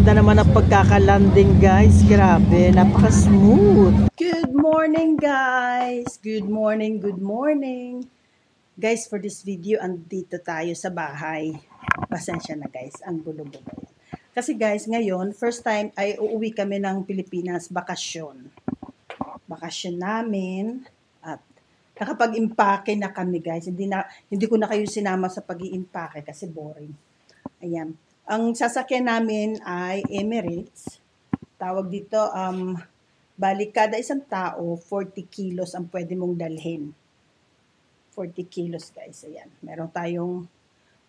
Ganda naman ang pagkakalanding guys. Grabe, napaka-smooth. Good morning guys. Good morning, good morning. Guys, for this video, andito tayo sa bahay. Pasensya na guys, ang gulo-gulo. Kasi guys, ngayon, first time ay uuwi kami ng Pilipinas, bakasyon. Bakasyon namin at nakapag-impake na kami guys. Hindi ko na kayo sinama sa pag-i-impake kasi boring. Ayan. Ang sasakyan namin ay Emirates. Tawag dito, balik kada isang tao, 40 kilos ang pwede mong dalhin. 40 kilos guys, ayan. Meron tayong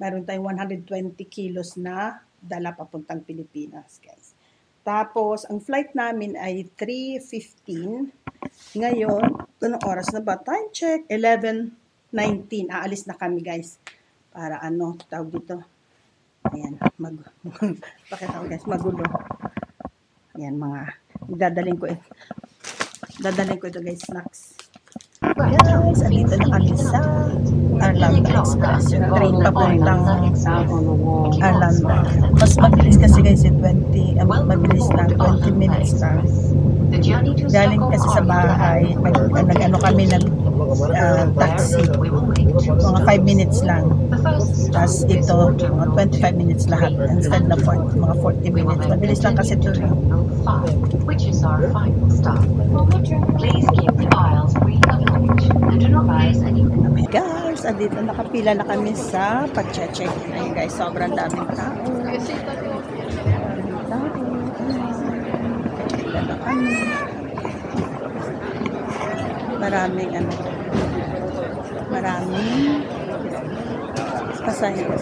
120 kilos na dala papuntang Pilipinas guys. Tapos, ang flight namin ay 3:15. Ngayon, anong oras na ba? Time check, 11:19. Aalis na kami guys. Para tawag dito. Ayan, pakita ko guys, magulo. Ayan, dadalhin ko ito guys, snacks. Guys, andito na kami sa Arlanda Express. Yung train papuntang Arlanda. Mas mabilis kasi guys, 20 minutes lang. Galing kasi sa bahay, kami taxi. Mga 5 minutes lang. Tapos ito, mga 25 minutes lahat. Instead na mga 40 minutes. Mabilis lang kasi ito. Which is our final stop. Please keep the aisles free of luggage and do not place any. Guys, andito nakapila na kami sa pag-check. Ayun guys, sobrang daming tao. Kapila na kami. Maraming pasahero.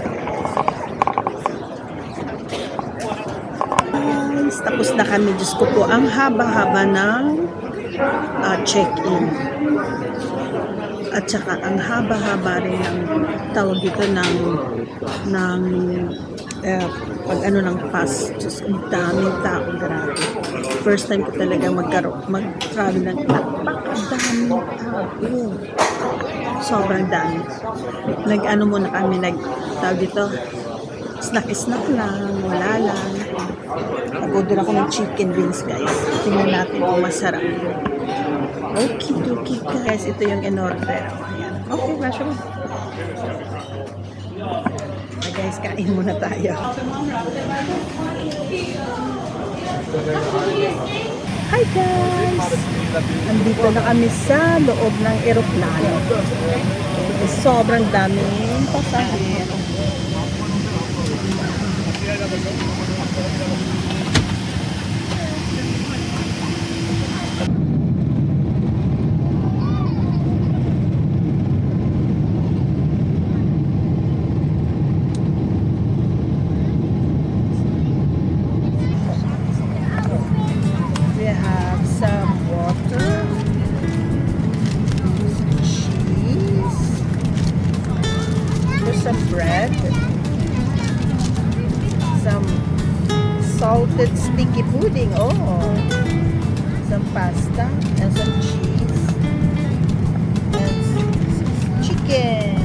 Guys, tapos na kami. Diyos ko po, ang haba-haba ng check-in. At saka ang haba-haba rin ng tawag dito ng ng pass. Diyos, ang daming tao, grabe. First time ko talaga mag-travel ng napakadaming tao. Sobrang dami. Muna kami, tawag dito, snack lang, wala lang. Nag-order ako ng chicken wings guys. Tingnan natin kung masarap. Okay guys, ito yung in-order. Ayan. Okay, masya mo. Guys, kain muna tayo. Hi guys! Andito na kami sa loob ng eroplano. Sobrang daming pasahero. Some bread, some salted sticky pudding, some pasta, and some cheese, and chicken.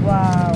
Wow.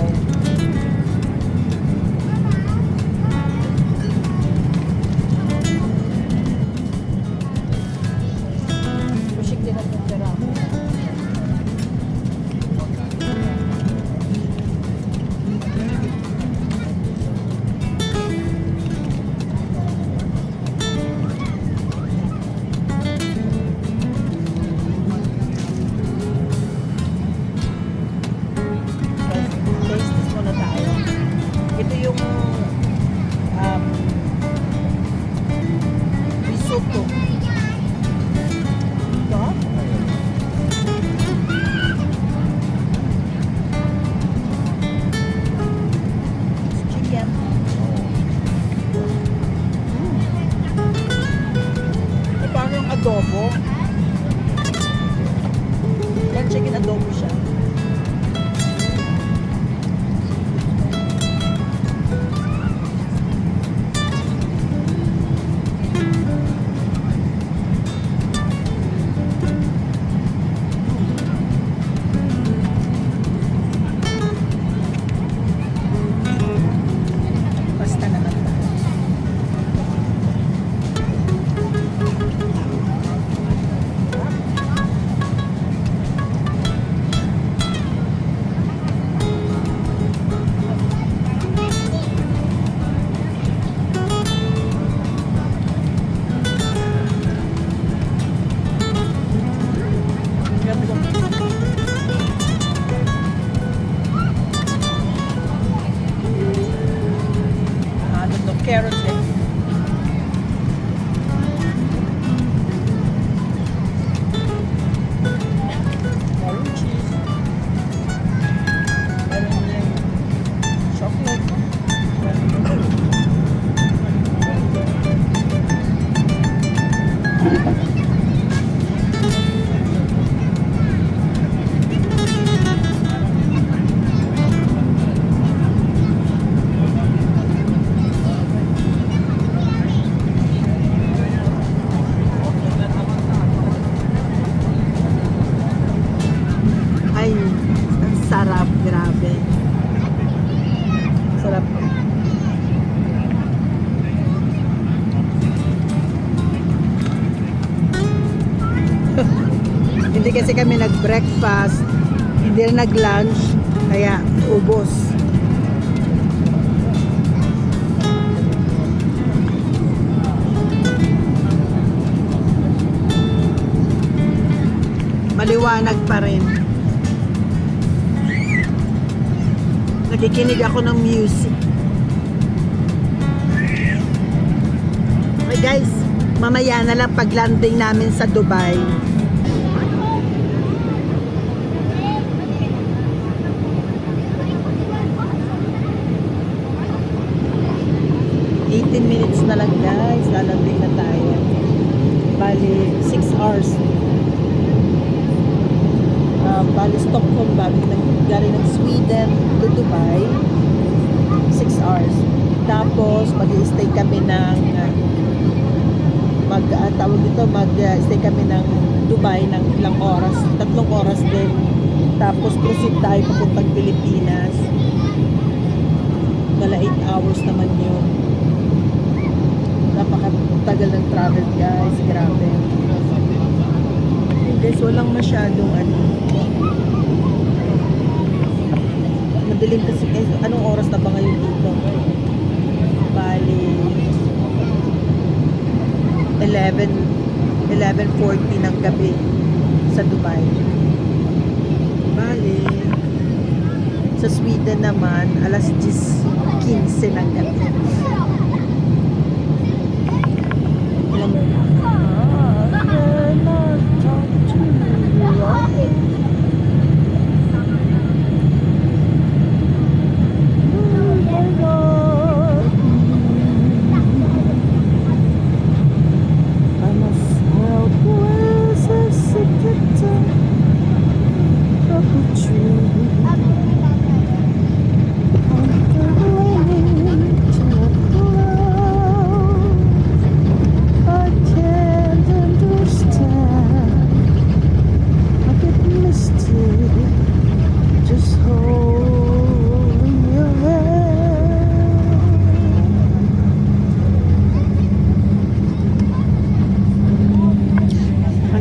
Sarap, grabe. Sarap. Hindi kasi kami nag-breakfast, hindi rin nag-lunch, kaya ubos. Maliwanag pa rin. Nakikinig ako ng music. Okay guys, mamaya na lang pag landing namin sa Dubai. Minutes na lang guys, lalanding na tayo. Bali 6 hours. Bali Stockholm, galing ng Sweden to Dubai 6 hours. Tapos mag-i-stay kami ng mag-stay kami ng Dubai ng ilang oras, 3 oras din. Tapos proceed tayo papuntang Pilipinas. Bala 8 hours naman yun. Napakatagal ng travel guys, grabe. Guys, walang masyadong madilim kasi guys. Anong oras na ba ngayon dito? Bali 11:40 ng gabi sa Dubai. Bali sa Sweden naman alas 10:15 ng gabi.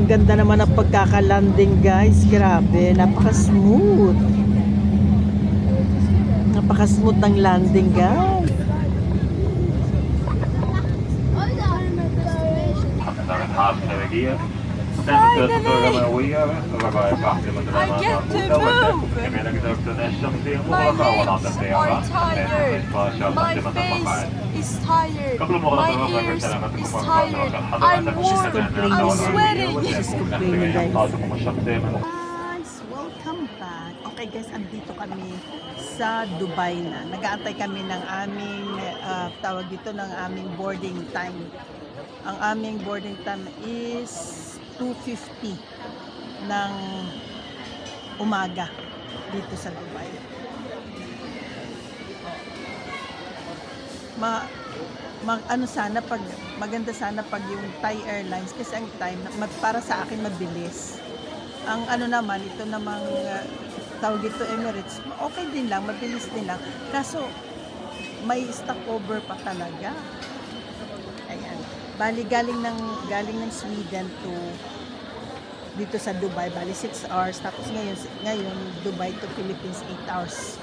Ganda naman ang pagkakalanding guys, grabe, napaka-smooth ng landing guys. Is tired. My ears is tired. I'm warm. I'm sweating. Guys, welcome back. Okay guys, andito kami sa Dubai na. Nag-aantay kami ng aming tawag dito ng aming boarding time. Ang aming boarding time is 2:50 ng umaga dito sa Dubai. Maganda sana pag yung Thai Airlines kasi ang time para sa akin mabilis. Ang naman ito namang tawag ito Emirates, okay din lang, mabilis din lang. Kaso may stopover pa talaga. Ayan. Bali galing ng Sweden to dito sa Dubai, bali 6 hours. Tapos ngayon Dubai to Philippines 8 hours.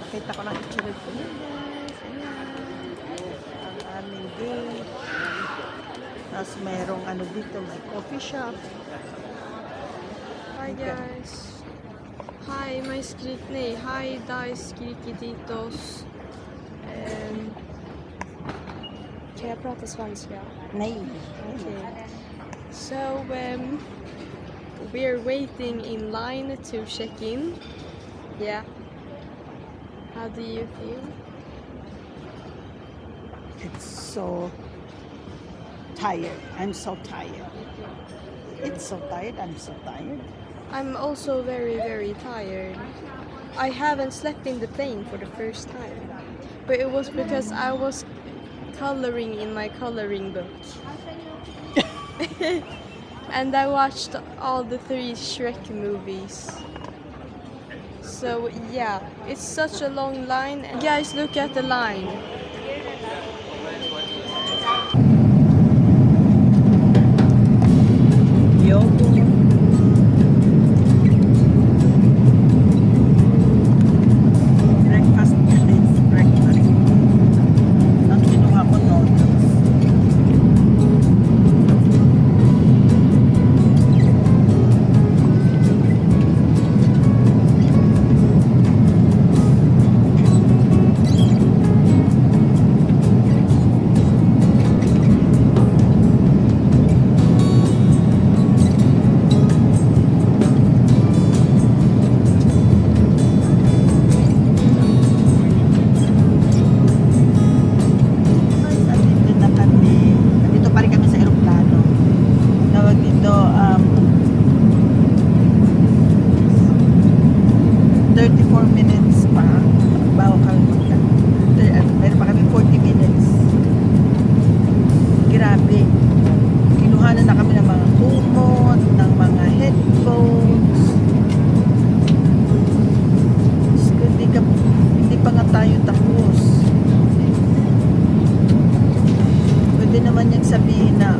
Kita ko lang itsura ko guys. Ayan. Ang aming gate. Tapos mayroong dito, may coffee shop. Hi guys. Hi, hi där skriker dit oss. Kan jag prata svenska? Nej. Okay. So, we're waiting in line to check in. Yeah. How do you feel? It's so tired. I'm so tired. It's so tired. I'm so tired. I'm also very, very tired. I haven't slept in the plane for the first time. But it was because I was coloring in my coloring book. And I watched all the 3 Shrek movies. So yeah, it's such a long line. And guys, look at the line. Yo. Breakfast please. Breakfast. Ang kinuha ko noodles. Andito na kami. Andito pa rin kami sa eroplano. Tawag dito, 34 minutes pa bago kami meron pa kami 40 minutes. Grabe. Kinuhanan na kami ng mga kumot, ng mga headphones. Hindi pa nga tayo tapos. Pwede naman niyang sabihin na,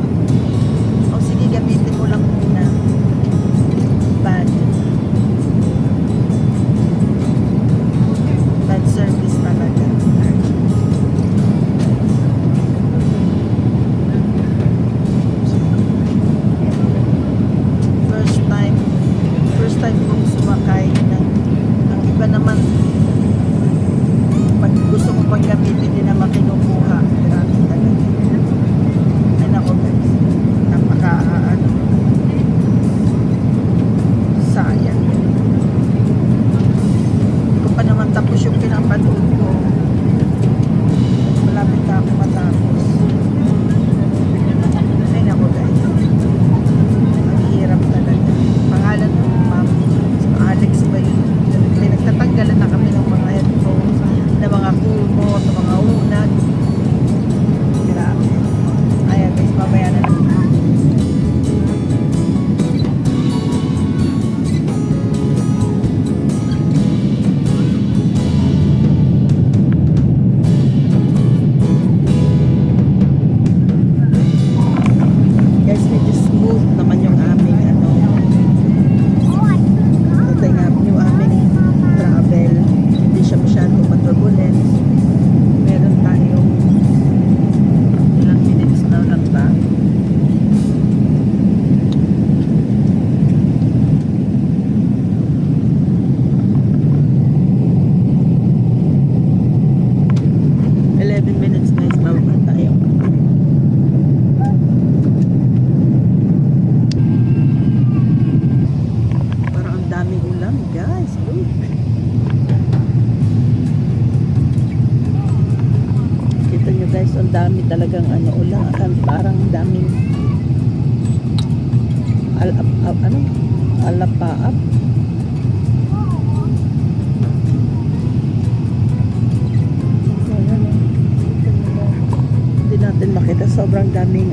o sige, gamitin mo lang muna. Bad service talaga. First time kong sumakay ng, ang iba naman, pag gusto kong paggamitin, din naman kinukuha. Grabe talaga. Ay nako guys, napaka sayang. Hindi ko pa naman tapos yung pinapanood ko. Malapit na ako matapos. Ay nako guys, ang hirap talaga. Pangalan ng ma'am, Alex ba yun? Nagtatanggalan na kami ng mga headphones, ng mga kumot, ng mga unag. Grabe. Ayan guys, mamaya na lang. Guys, medyo smooth naman yung aming tatay nga yung aming travel. Hindi siya masyadong maturbulent. Meron tayong ilang minutes na lang ba? Minutes guys, bababa tayo. Parang ang daming ulam guys. Look. Kita nyo guys, ang dami talagang ulam. Parang daming alapaap. Hindi natin makita, sobrang daming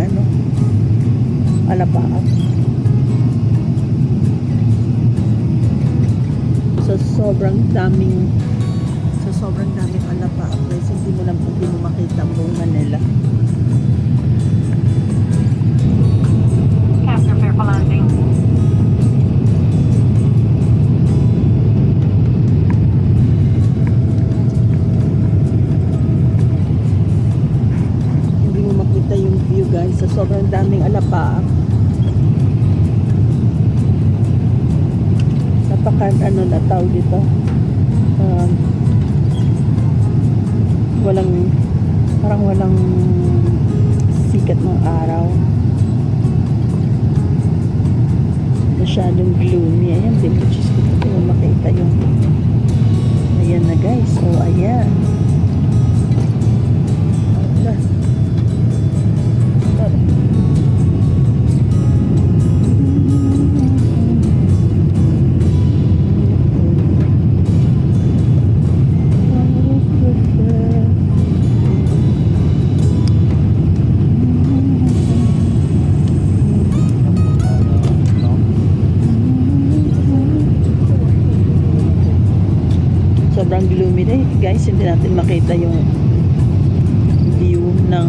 alapaap. Sobrang daming alapaap guys, hindi mo makita ang buong Manila. Captain Fair landing. Hindi mo makita yung view guys, sa sobrang daming alapaap. Na tawag dito, walang sikat ng araw, masyadong gloomy. Ayan, di mo makita yung ayan na guys. So ayan, sobrang gloomy na guys, hindi natin makita yung view ng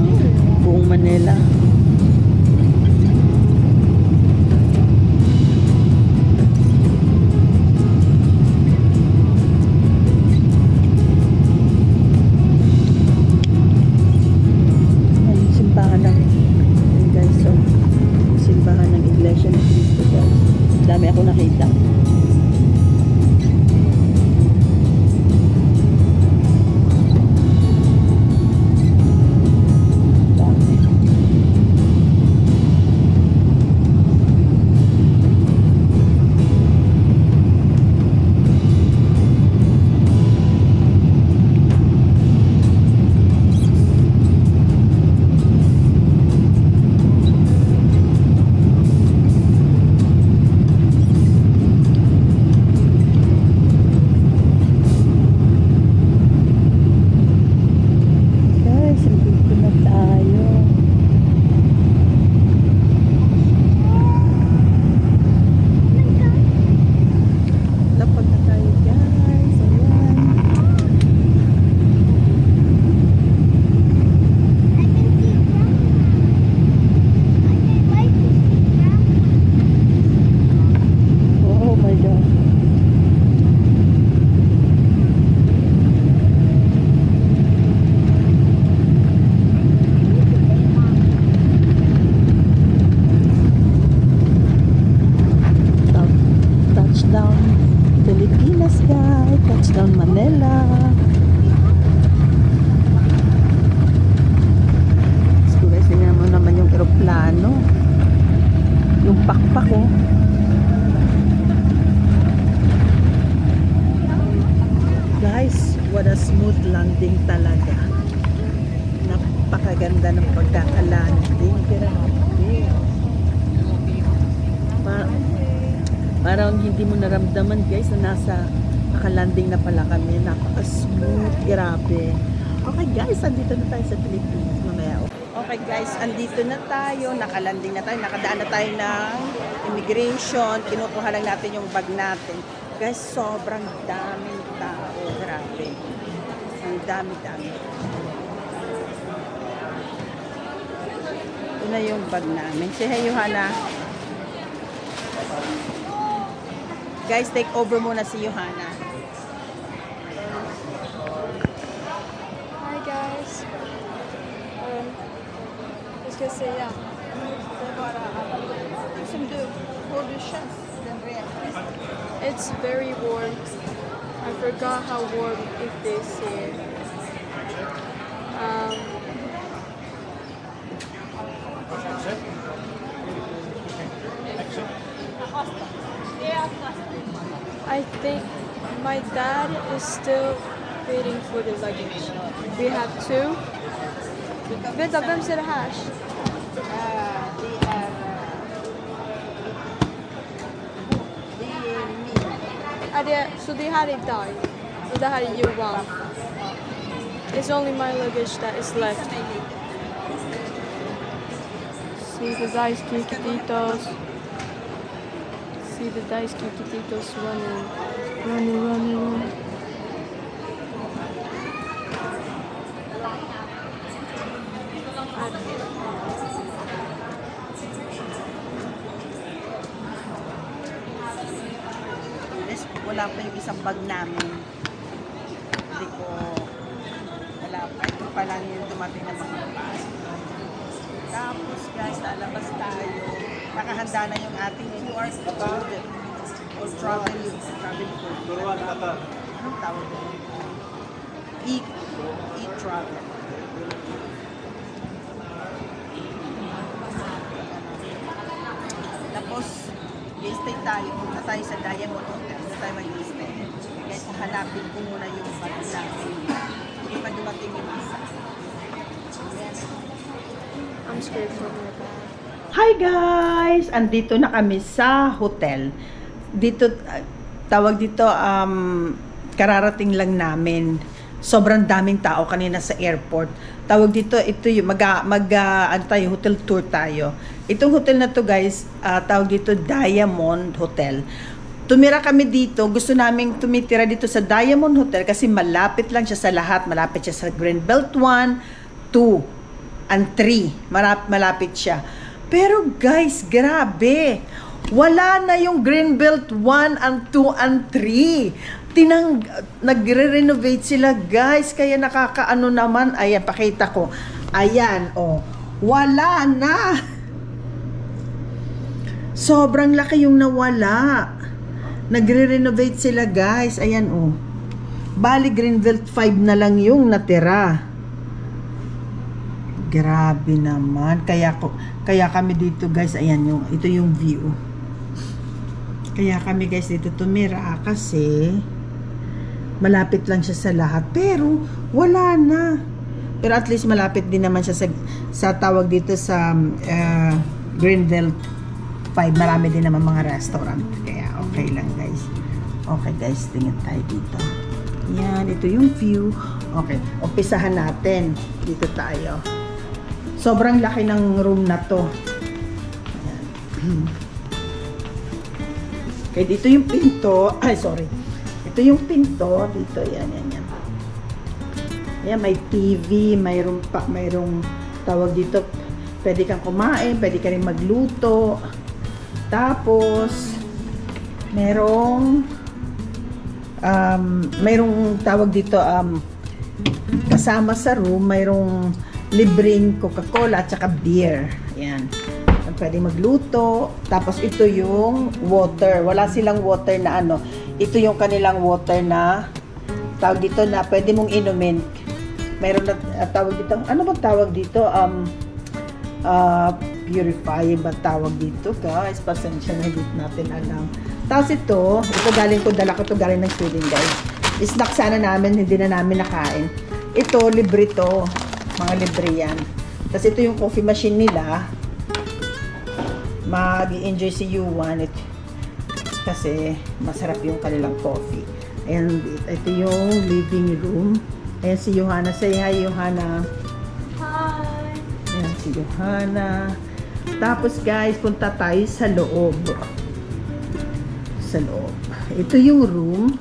buong Manila. Ayun, simbahan ng guys, so simbahan ng Iglesia ni Cristo guys. Dami ako nakita. Touchdown Pilipinas guys, touchdown Manila. So guys, tingnan mo naman yung eroplano, yung pakpak oh. Guys, what a smooth landing talaga. Napakaganda ng pagkakalanding. Parang hindi mo naramdaman guys na nakalanding na pala kami. Napaka-smooth, grabe. Okay guys, andito na tayo sa Philippines mamaya. Okay guys, andito na tayo, nakalanding na tayo, nakadaan na tayo ng immigration, kinukuha lang natin yung bag natin. Guys, sobrang daming tao, grabe. Ang dami-dami. Ito na yung bag namin. Say hi, Johanna. Guys, take over muna si Johanna. Hi guys. Jag ska säga. Som du, hur du känns den It's very warm. I forgot how warm it is here. I think my dad is still waiting for the luggage. We have two. Vänta, vem ser det här? Så det här är Dag och det här är Johan. It's only my luggage that is left. See the dice Kikititos. See the dice Kikititos running. Wala pa yung isang bag namin. Hindi ko wala pa. Ito pa lang yung dumating na mga bag. Tapos guys, lalabas tayo. Nakahanda na yung ating QR code or travel code. Anong tawag doon? E-travel. Tapos, i-stay tayo. Punta tayo sa Diamond Hotel. Punta tayo mag-i-stay. Guys, hanapin ko muna yung bag natin. Hindi pa dumating yung isa. I'm scared for my bag. Hi guys! Andito na kami sa hotel. Dito, tawag dito, kararating lang namin. Sobrang daming tao kanina sa airport. Tawag dito, ito yung hotel tour tayo. Itong hotel na to guys, tawag dito Diamond Hotel. tumira kami dito. Gusto naming tumitira dito sa Diamond Hotel kasi malapit lang siya sa lahat. Malapit siya sa Greenbelt 1, 2, and 3. Malapit siya. Pero guys, grabe. Wala na yung Greenbelt 1 and 2 and 3. Nagre-renovate sila guys. Kaya nakakaano naman. Ayan, pakita ko. Ayan, oh. Wala na. Sobrang laki yung nawala. Nagre-renovate sila guys. Ayan oh. Bali Greenbelt 5 na lang yung natira. Grabe naman. Kaya kami dito guys. Ayan yung, ito yung view. Kaya kami guys dito tumira kasi malapit lang siya sa lahat. Pero wala na. Pero at least malapit din naman siya sa tawag dito sa Greenbelt 5. Marami din naman mga restaurant. Kaya okay lang guys. Okay guys, tingin tayo dito. Yan, ito yung view. Okay, umpisahan natin. Dito tayo. Sobrang laki ng room na to. Ayan. Okay, dito yung pinto. Ay, sorry. Ito yung pinto. Dito, yan. Ayan, may TV. Mayroong tawag dito. Pwede kang kumain. Pwede ka rin magluto. Tapos, merong tawag dito, kasama sa room, mayroong libreng Coca-Cola at saka beer. Ayan. Pwede magluto. Tapos, ito yung water. Wala silang water na ano. Ito yung kanilang water na tawag dito na pwede mong inumin. Mayroon na tawag dito. Ano bang tawag dito? Purify ba tawag dito guys? Pasensya na, hindi natin alam. Tapos ito galing ko, dala ko ito galing ng Sweden guys. Snack sana namin, hindi na namin nakain. Ito, libre to. Mga libre yan. Tapos ito yung coffee machine nila. Mag-enjoy si Yuan kasi masarap yung kanilang coffee. And ito yung living room. Ayan si Johanna. Say hi, Johanna. Hi! Ayan si Johanna. Tapos guys, punta tayo sa loob. Sa loob. Ito yung room.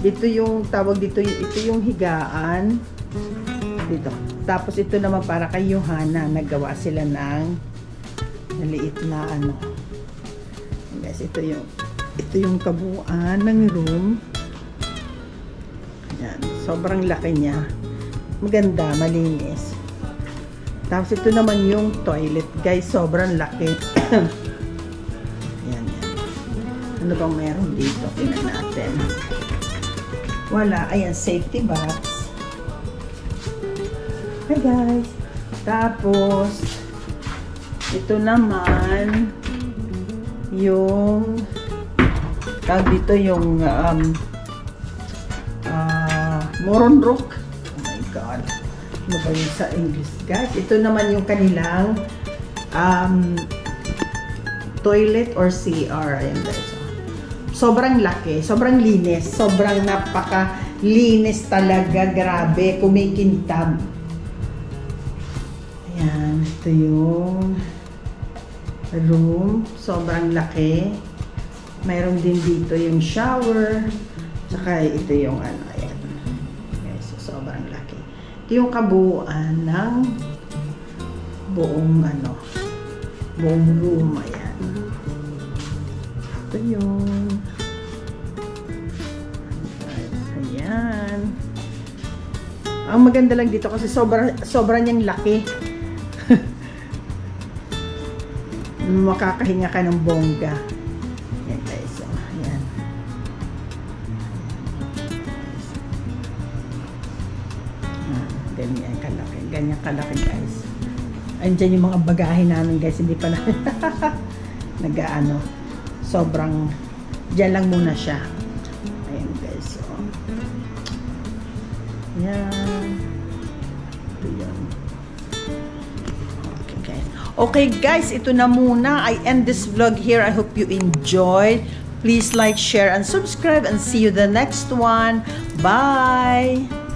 Dito yung tawag dito, ito yung higaan. Dito. Tapos ito naman para kay Johanna, naggawa sila ng maliit na ano. Guys, ito yung kabuuan ng room. Ayan, sobrang laki niya. Maganda, malinis. Tapos ito naman yung toilet, guys, sobrang laki. Ayan, yan. Ano bang meron dito? Tingnan natin. Wala, ayan, safety box. Hi guys. Tapos ito naman yung tawag dito yung Moron Rock. Oh my god. Ano ba yun sa English guys? Ito naman yung kanilang toilet or CR. Ayan guys. Sobrang laki, sobrang linis, sobrang napaka-linis talaga, grabe, kumikintab. Ayan, ito yung room, sobrang laki. Mayroon din dito yung shower, tsaka ito yung ano, ayan. Okay, so sobrang laki. Ito yung kabuuan ng buong ano, buong room, ayan. Ito yung ayan. Ang maganda lang dito kasi sobra niyang laki. Makakahinga ka ng bongga. Ayan guys, so, ayan. Ganyan kalaki. Ganyan kalaki guys. Andiyan yung mga bagahe namin guys. Hindi pa na nag-ano. Sobrang dyan lang muna siya. Ayan guys. So, ayan. Ito yun. Okay guys. Okay guys, ito na muna. I end this vlog here. I hope you enjoyed. Please like, share, and subscribe. And see you the next one. Bye!